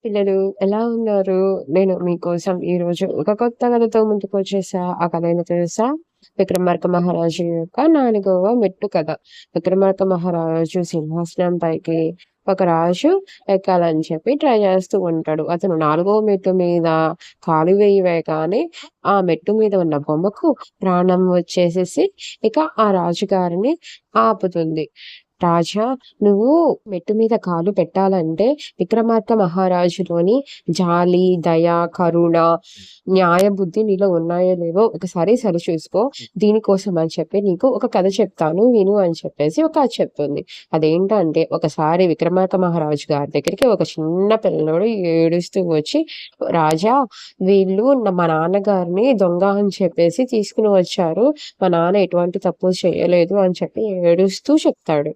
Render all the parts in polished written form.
పిల్లలు ఎలా ఉన్నారు? నేను మీకోసం ఈరోజు ఒక కొత్త కథతో ముందుకొచ్చేసా. ఆ కథ ఏంటో తెలుసా? 'విక్రమార్క మహారాజు' యొక్క 4వ మెట్టు కథ. విక్రమార్క మహారాజు సింహాసనం పైకి ఒక రాజు ఎక్కాలని చెప్పి ట్రై చేస్తూ ఉంటాడు. అతను 4వ మెట్టు మీద కాలు వేయగానే ఆ మెట్టు మీద ఉన్న బొమ్మకు ప్రాణం వచ్చేసేసి ఇక ఆ రాజుగారిని ఆపుతుంది. రాజా, నువ్వు మెట్టు మీద కాలు పెట్టాలంటే విక్రమార్క మహారాజులోని జాలి, దయ, కరుణ, న్యాయబుద్ధి నీలో ఉన్నాయో లేవో ఒకసారి సరిచూసుకో. దీనికోసం అని చెప్పి నీకు ఒక కథ చెప్తాను విను అని చెప్పేసి ఒక కథ చెప్తుంది. అదేంటంటే ఒకసారి విక్రమార్క మహారాజు గారి దగ్గరికి ఒక చిన్న పిల్లోడు ఏడుస్తూ వచ్చి, రాజా, వీళ్ళు మా నాన్నగారిని దొంగ అని చెప్పేసి తీసుకుని వచ్చారు. మా నాన్న ఎటువంటి తప్పు చేయలేదు అని చెప్పి ఏడుస్తూ చెప్తాడు.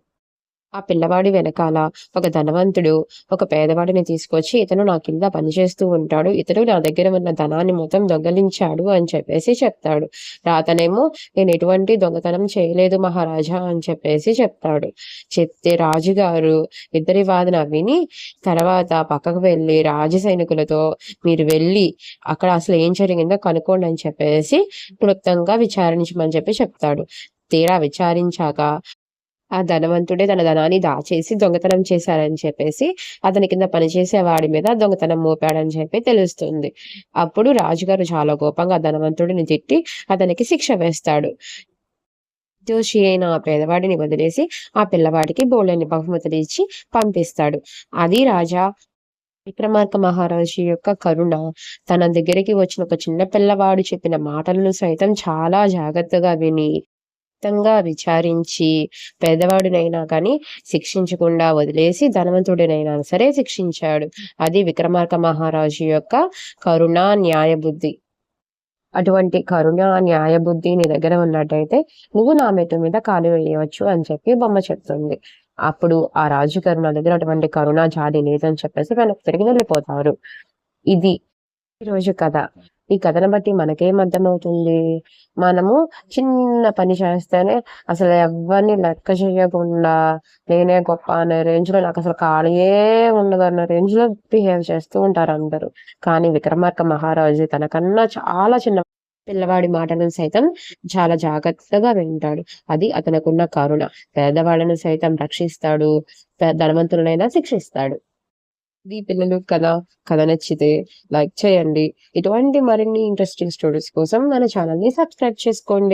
ఆ పిల్లవాడి వెనకాల ఒక ధనవంతుడు ఒక పేదవాడిని తీసుకొచ్చి, ఇతను నా కింద పనిచేస్తూ ఉంటాడు. ఇతడు నా దగ్గర ఉన్న ధనాన్ని మొత్తం దొంగిలించాడు అని చెప్పేసి చెప్తాడు. అతనేమో నేను ఎటువంటి దొంగతనం చేయలేదు మహారాజా అని చెప్పేసి చెప్తాడు. చెప్తే రాజుగారు ఇద్దరి వాదన విని తర్వాత పక్కకు వెళ్ళి సైనికులతో మీరు వెళ్ళి అక్కడ అసలు ఏం జరిగిందో కనుక్కోండి అని చెప్పేసి క్లుప్తంగా విచారించమని చెప్పి చెప్తాడు. తీరా విచారించాక ఆ ధనవంతుడే తన ధనాన్ని దాచేసి దొంగతనం చేశారని చెప్పేసి అతని కింద పనిచేసే వాడి మీద దొంగతనం మోపాడని చెప్పి తెలుస్తుంది. అప్పుడు రాజుగారు చాలా కోపంగా ధనవంతుడిని తిట్టి అతనికి శిక్ష వేస్తాడు. దోషి అయిన ఆ పేదవాడిని వదిలేసి ఆ పిల్లవాడికి బోలెడన్ని బహుమతులు ఇచ్చి పంపిస్తాడు. అది రాజా విక్రమార్క మహారాజు యొక్క కరుణ. తన దగ్గరికి వచ్చిన ఒక చిన్న పిల్లవాడు చెప్పిన మాటలను సైతం చాలా జాగ్రత్తగా విని విచారించి పేదవాడినైనా కానీ శిక్షించకుండా వదిలేసి ధనవంతుడినైనా సరే శిక్షించాడు. అది విక్రమార్క మహారాజు యొక్క కరుణ, న్యాయబుద్ధి. అటువంటి కరుణ, న్యాయబుద్ధి నీ దగ్గర ఉన్నట్టయితే నువ్వు నా మెట్టు మీద కాలు వేయవచ్చు అని చెప్పి బొమ్మ చెప్తుంది. అప్పుడు ఆ రాజుగారు నా దగ్గర అటువంటి కరుణ, జాలి లేదని చెప్పేసి వెనక్కి తిరిగి వెళ్ళిపోతారు. ఇది ఈరోజు కథ. ఈ కథను బట్టి మనకేం అర్థమవుతుంది? మనము చిన్న పని చేస్తేనే అసలు ఎవరిని లెక్క చేయకుండా నేనే గొప్ప అనే రేంజ్‌లో నాకసలు ఖాళీయే ఉండదన్న రేంజ్‌లో బిహేవ్ చేస్తూ ఉంటారు అందరూ. కానీ విక్రమార్క మహారాజు తనకన్నా చాలా చిన్న పిల్లవాడి మాటలను సైతం చాలా జాగ్రత్తగా వింటాడు. అది అతనికున్న కరుణ. పేదవాళ్ళను సైతం రక్షిస్తాడు. ధనవంతులనైనా శిక్షిస్తాడు. ఇది పిల్లలు కథ. కథ నచ్చితే లైక్ చేయండి. ఇటువంటి మరిన్ని ఇంట్రెస్టింగ్ స్టోరీస్ కోసం మన ఛానల్‌ని సబ్స్క్రైబ్ చేసుకోండి.